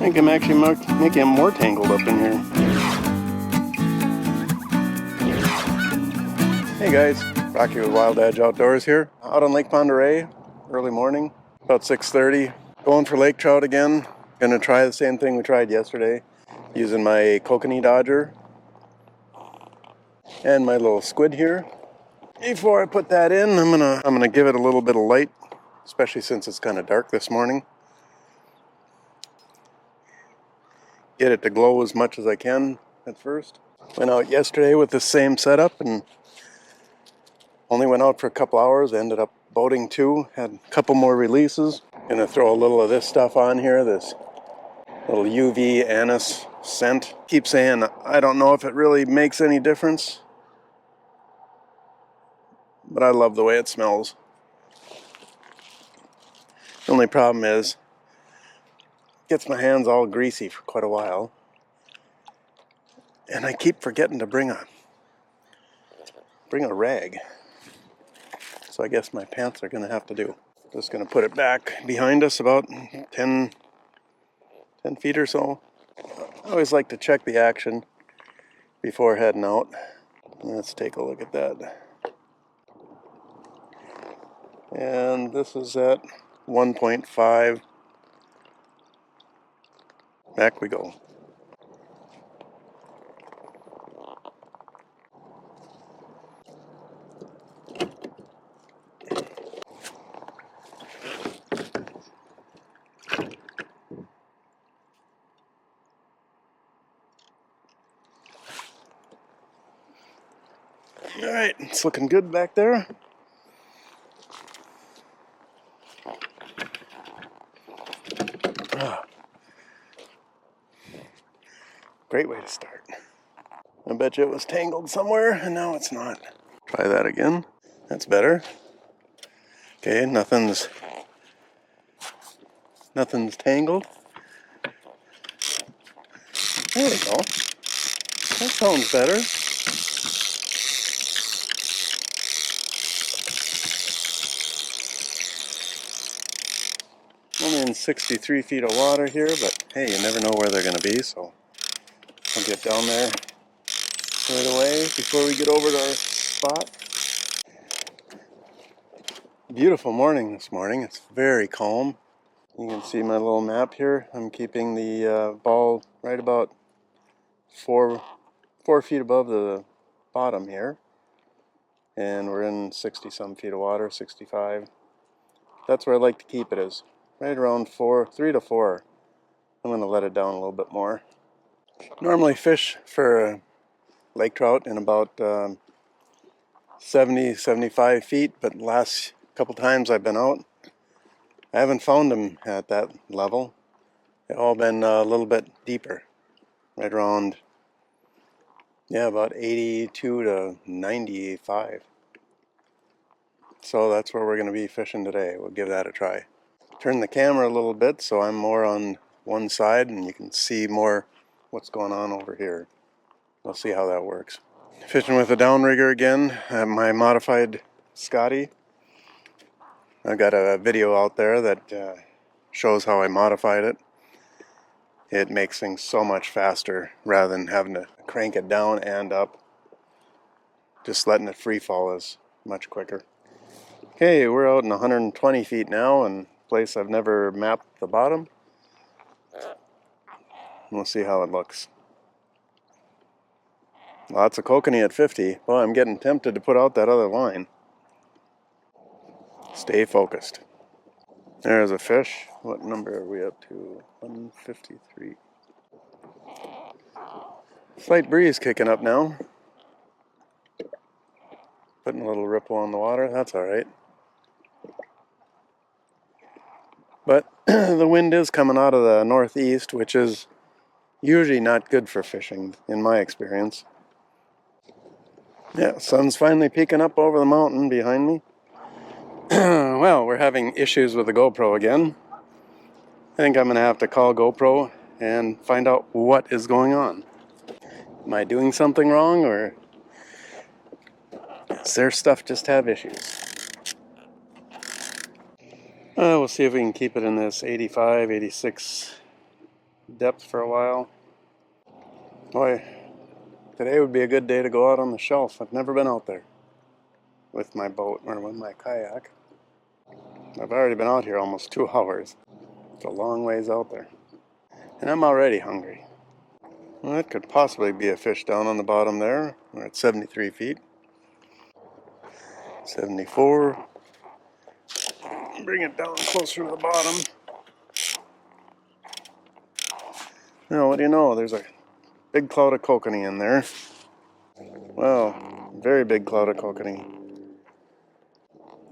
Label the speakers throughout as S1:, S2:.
S1: think I'm actually making him more tangled up in here. Hey guys, Rocky with Wild Edge Outdoors here. Out on Lake Ponderay, early morning, about 6:30. Going for lake trout again. Gonna try the same thing we tried yesterday, using my kokanee dodger and my little squid here. Before I put that in, I'm gonna give it a little bit of light, especially since it's kind of dark this morning. Get it to glow as much as I can at first. Went out yesterday with the same setup and only went out for a couple hours. Ended up boating too. Had a couple more releases. Gonna throw a little of this stuff on here, this little UV anise scent. Keep saying I don't know if it really makes any difference, but I love the way it smells. The only problem is it gets my hands all greasy for quite a while. And I keep forgetting to bring a rag. So I guess my pants are gonna have to do. Just gonna put it back behind us about 10 feet or so. I always like to check the action before heading out. Let's take a look at that. And this is at 1.5. Back we go. All right, it's looking good back there. Great way to start. I bet you it was tangled somewhere, and now it's not. Try that again. That's better. Okay, nothing's tangled. There we go. That sounds better. Only in 63 feet of water here, but hey, you never know where they're going to be, so I'll get down there right away before we get over to our spot. Beautiful morning this morning. It's very calm. You can see my little map here. I'm keeping the ball right about 4 feet above the bottom here. And we're in 60 some feet of water, 65. That's where I like to keep it, is right around 3 to 4. I'm going to let it down a little bit more. Normally fish for lake trout in about 70, 75 feet, but last couple times I've been out, I haven't found them at that level. They've all been a little bit deeper, right around, about 82 to 95. So that's where we're going to be fishing today. We'll give that a try. Turn the camera a little bit so I'm more on one side and you can see more what's going on over here. We'll see how that works. Fishing with a downrigger again, my modified Scotty. I've got a video out there that shows how I modified it. It makes things so much faster rather than having to crank it down and up. Just letting it free fall is much quicker. Okay, we're out in 120 feet now, and a place I've never mapped the bottom. We'll see how it looks. Lots of kokanee at 50. Well, I'm getting tempted to put out that other line. Stay focused. There's a fish. What number are we up to? 153. Slight breeze kicking up now. Putting a little ripple on the water. That's all right. But the wind is coming out of the northeast, which is usually not good for fishing, in my experience. Yeah, sun's finally peeking up over the mountain behind me. Well, we're having issues with the GoPro again. I think I'm going to have to call GoPro and find out what is going on. Am I doing something wrong, or does their stuff just have issues? We'll see if we can keep it in this 85, 86 depth for a while. Boy, today would be a good day to go out on the shelf. I've never been out there with my boat or with my kayak. I've already been out here almost 2 hours. It's a long ways out there. And I'm already hungry. Well, that could possibly be a fish down on the bottom there. We're at 73 feet. 74. Bring it down closer to the bottom. Now, what do you know? There's a big cloud of kokanee in there. Well, very big cloud of kokanee.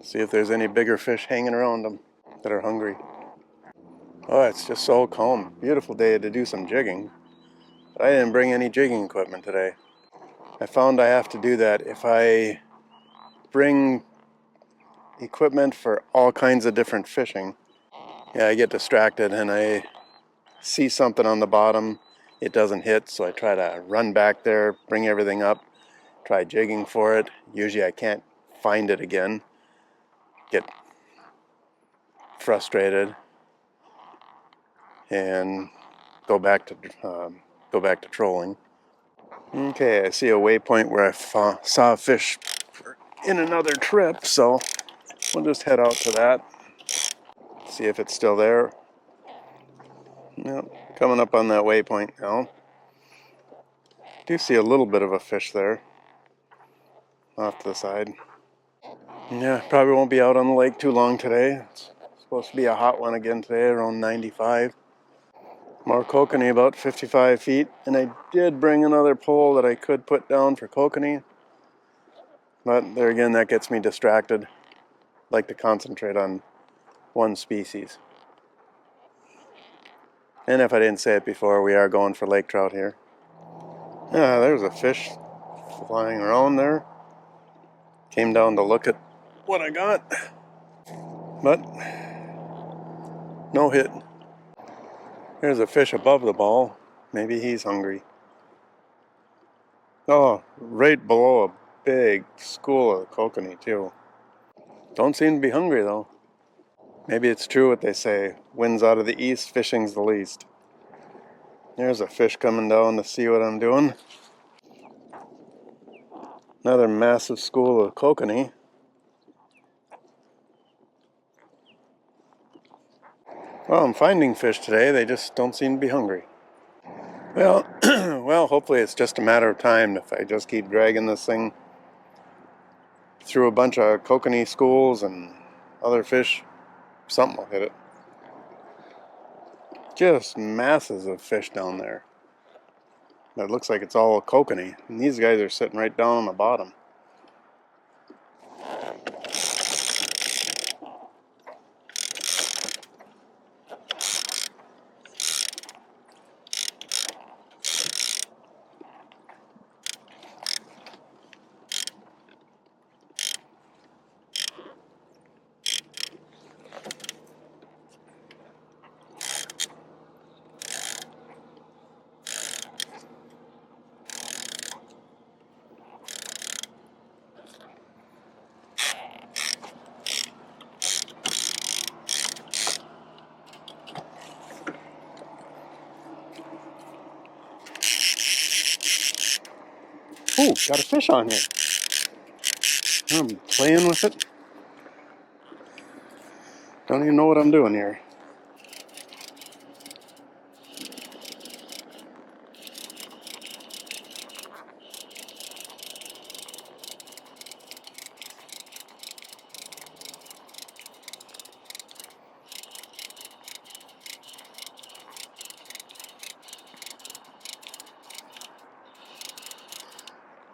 S1: See if there's any bigger fish hanging around them that are hungry. Oh, it's just so calm. Beautiful day to do some jigging. But I didn't bring any jigging equipment today. I found I have to do that if I bring equipment for all kinds of different fishing. Yeah, I get distracted and I see something on the bottom. It doesn't hit, so I try to run back there, bring everything up, try jigging for it. Usually I can't find it again. Get frustrated and go back to trolling. Okay, I see a waypoint where I saw a fish in another trip, so we'll just head out to that. See if it's still there. Yep, coming up on that waypoint now. Do see a little bit of a fish there off to the side. Yeah, probably won't be out on the lake too long today. It's supposed to be a hot one again today, around 95. More kokanee, about 55 feet. And I did bring another pole that I could put down for kokanee. But there again, that gets me distracted. Like to concentrate on one species. And if I didn't say it before, we are going for lake trout here. Yeah, there's a fish flying around there. Came down to look at what I got. But no hit. There's a fish above the ball. Maybe he's hungry. Oh, right below a big school of kokanee too. Don't seem to be hungry though. Maybe it's true what they say. Winds out of the east, fishing's the least. There's a fish coming down to see what I'm doing. Another massive school of kokanee. Well, I'm finding fish today. They just don't seem to be hungry. Well, well, hopefully it's just a matter of time if I just keep dragging this thing through a bunch of kokanee schools and other fish. Something will hit it. Just masses of fish down there. It looks like it's all kokanee. And these guys are sitting right down on the bottom. Ooh, got a fish on here. I'm playing with it. Don't even know what I'm doing here.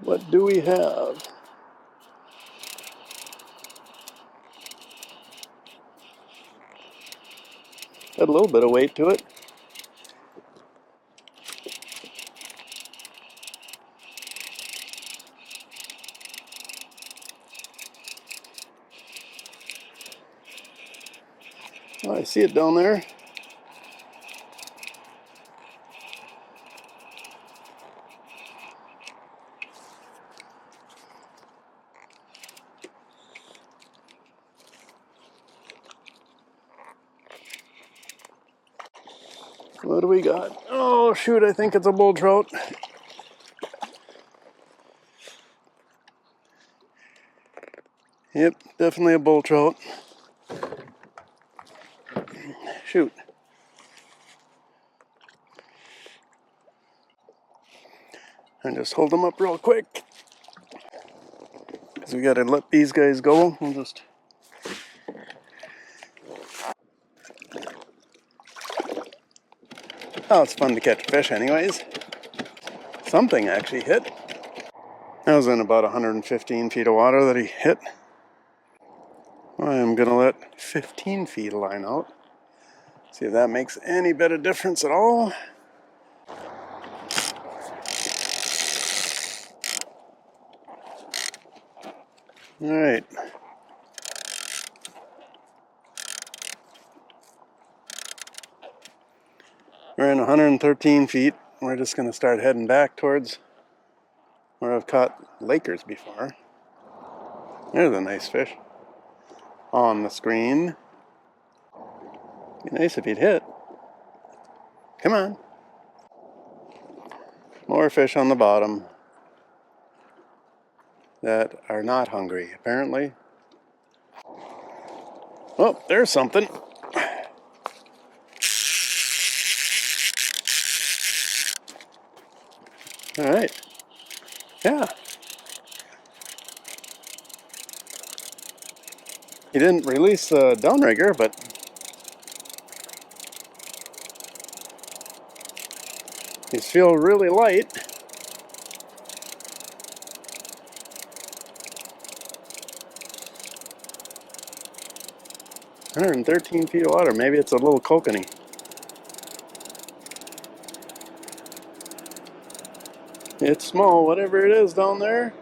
S1: What do we have? Got a little bit of weight to it. Oh, I see it down there. What do we got? Oh shoot, I think it's a bull trout. Yep, definitely a bull trout. Shoot. And just hold them up real quick. Because we gotta let these guys go. We'll just... Oh, it's fun to catch fish anyways. Something actually hit. That was in about 115 feet of water that he hit. I'm gonna let 15 feet of line out. See if that makes any bit of difference at all. Alright. We're in 113 feet. We're just gonna start heading back towards where I've caught Lakers before. There's a nice fish on the screen. Be nice if he'd hit. Come on. More fish on the bottom that are not hungry, apparently. Oh, there's something. Alright. Yeah. He didn't release the downrigger, but he's feel really light. One 113 feet of water. Maybe it's a little kokanee. It's small, whatever it is down there.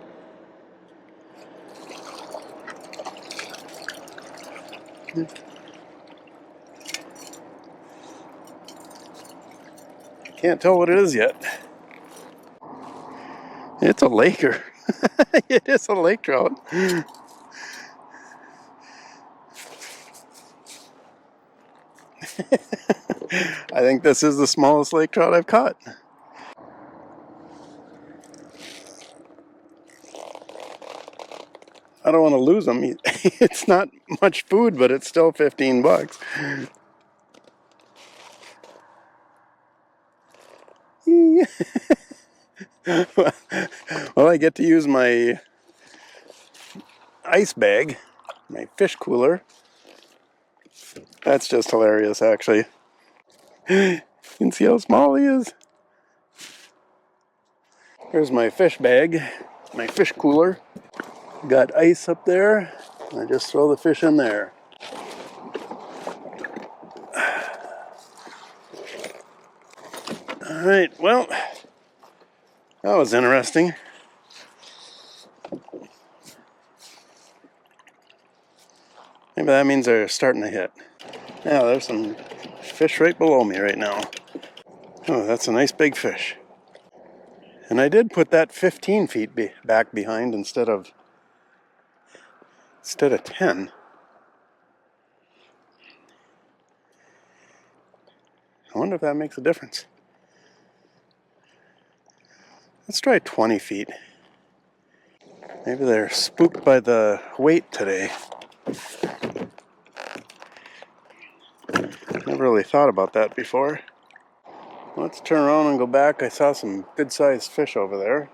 S1: Can't tell what it is yet. It's a laker. It is a lake trout. I think this is the smallest lake trout I've caught. I don't want to lose them. It's not much food, but it's still 15 bucks. Well, I get to use my ice bag, my fish cooler. That's just hilarious, actually. You can see how small he is. Here's my fish bag, my fish cooler. Got ice up there. I just throw the fish in there. Alright, well, that was interesting. Maybe that means they're starting to hit. Yeah, there's some fish right below me right now. Oh, that's a nice big fish. And I did put that 15 feet back behind instead of 10. I wonder if that makes a difference. Let's try 20 feet. Maybe they're spooked by the weight today. Never really thought about that before. Let's turn around and go back. I saw some good-sized fish over there.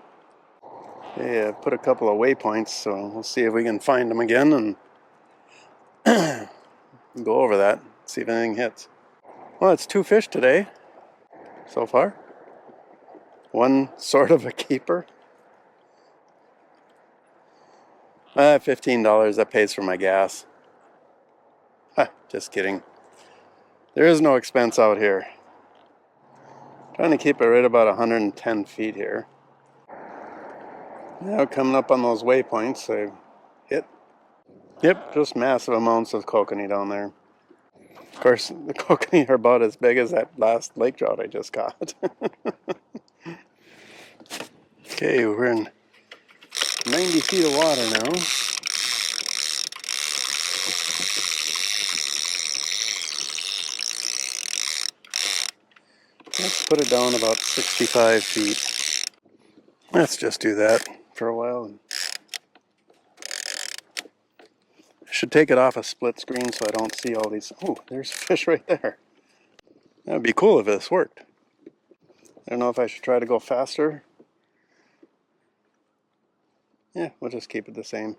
S1: They put a couple of waypoints, so we'll see if we can find them again and go over that, see if anything hits. Well, it's 2 fish today so far. One sort of a keeper. $15, that pays for my gas. Just kidding. There is no expense out here. Trying to keep it right about 110 feet here. Now coming up on those waypoints, I hit. Yep, just massive amounts of kokanee down there. Of course, the kokanee are about as big as that last lake trout I just caught. Okay, we're in 90 feet of water now. put it down about 65 feet. Let's just do that for a while. I should take it off a split screen so I don't see all these. Oh, there's a fish right there. That would be cool if this worked. I don't know if I should try to go faster. Yeah, we'll just keep it the same.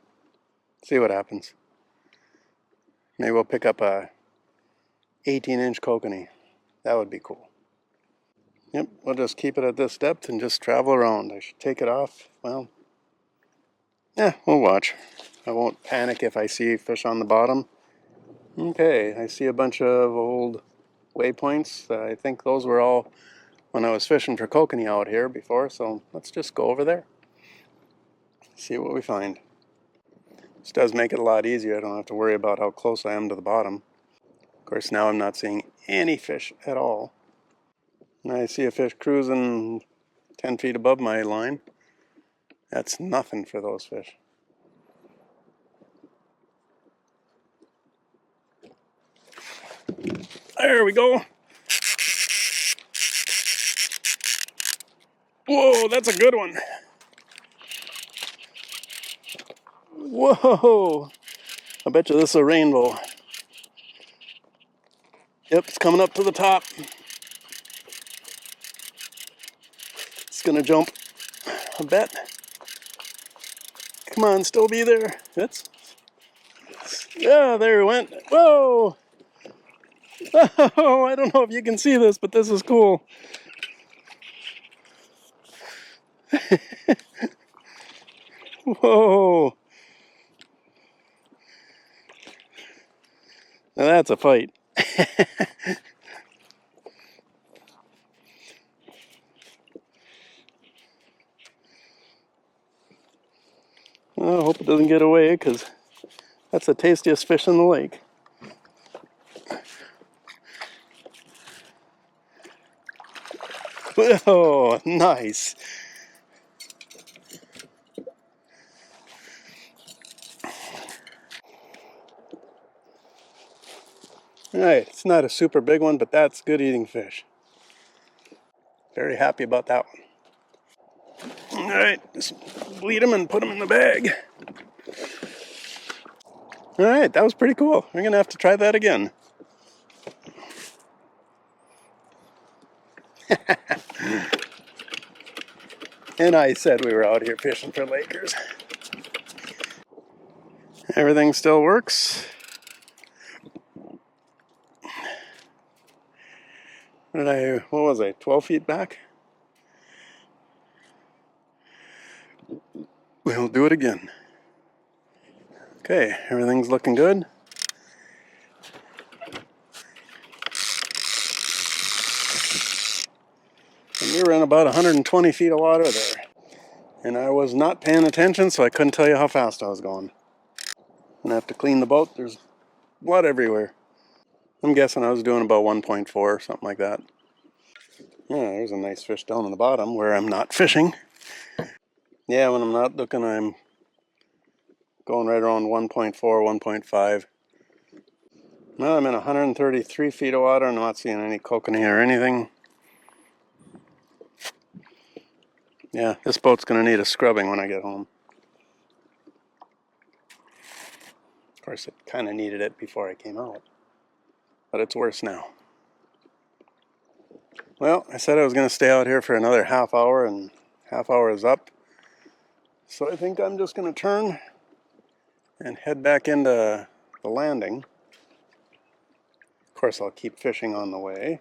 S1: See what happens. Maybe we'll pick up a 18-inch kokanee. That would be cool. Yep, we'll just keep it at this depth and just travel around. I should take it off. Well, yeah, we'll watch. I won't panic if I see fish on the bottom. Okay, I see a bunch of old waypoints. I think those were all when I was fishing for kokanee out here before, so let's just go over there. See what we find. This does make it a lot easier. I don't have to worry about how close I am to the bottom. Of course, now I'm not seeing any fish at all. And I see a fish cruising 10 feet above my line. That's nothing for those fish. There we go. Whoa, that's a good one. Whoa. I bet you this is a rainbow. Yep, it's coming up to the top. It's gonna jump, I bet. Come on, still be there. Yeah, there it went. Whoa! Oh, I don't know if you can see this, but this is cool. Whoa! Now that's a fight. Well, I hope it doesn't get away, because that's the tastiest fish in the lake. Oh, nice. All right, it's not a super big one, but that's good eating fish. Very happy about that one. All right, just bleed them and put them in the bag. All right, that was pretty cool. We're gonna have to try that again. And I said we were out here fishing for Lakers. Everything still works. What was I, 12 feet back? We'll do it again. Okay, everything's looking good. And we were in about 120 feet of water there. And I was not paying attention, so I couldn't tell you how fast I was going. And I have to clean the boat. There's blood everywhere. I'm guessing I was doing about 1.4, something like that. Yeah, there's a nice fish down on the bottom where I'm not fishing. Yeah, when I'm not looking, I'm going right around 1.4, 1.5. Well, I'm in 133 feet of water. I'm not seeing any kokanee or anything. Yeah, this boat's going to need a scrubbing when I get home. Of course, it kind of needed it before I came out. But it's worse now. Well, I said I was going to stay out here for another half hour, and half hour is up. So I think I'm just going to turn and head back into the landing. Of course, I'll keep fishing on the way.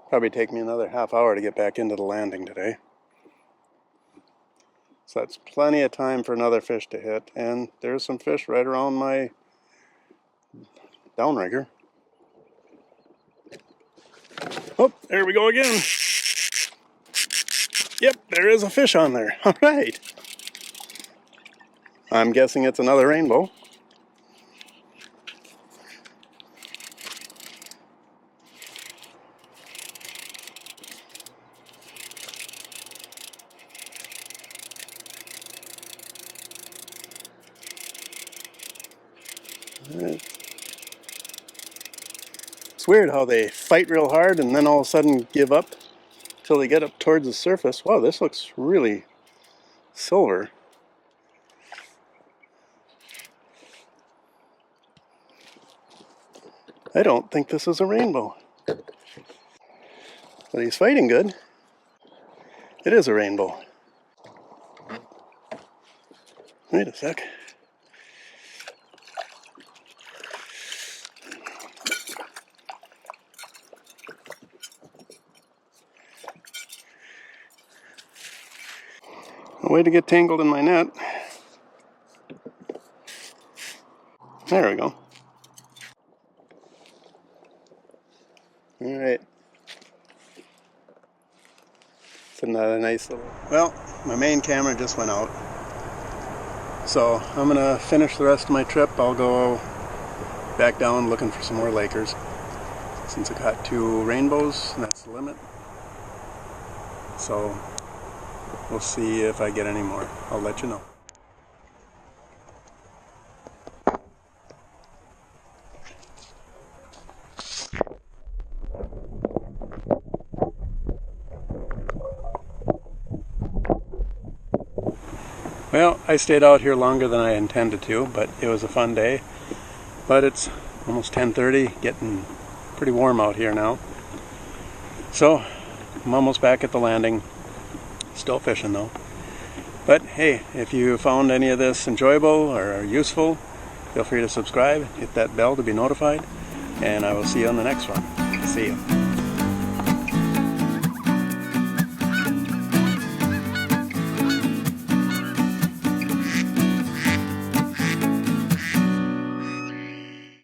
S1: Probably take me another half hour to get back into the landing today. So that's plenty of time for another fish to hit. And there's some fish right around my downrigger. Oh, there we go again. Yep, there is a fish on there. All right. I'm guessing it's another rainbow. It's It's weird how they fight real hard and then all of a sudden give up till they get up towards the surface. Wow, this looks really silver. I don't think this is a rainbow. But he's fighting good. It is a rainbow. Wait a sec. A way to get tangled in my net. There we go. Alright. It's another nice little... Well, my main camera just went out. So I'm gonna finish the rest of my trip. I'll go back down looking for some more Lakers. Since I got 2 rainbows, and that's the limit. So we'll see if I get any more. I'll let you know. Well, I stayed out here longer than I intended to, but it was a fun day. But it's almost 10:30, getting pretty warm out here now. So I'm almost back at the landing. Still fishing though. But hey, if you found any of this enjoyable or useful, feel free to subscribe, hit that bell to be notified, and I will see you on the next one. See you.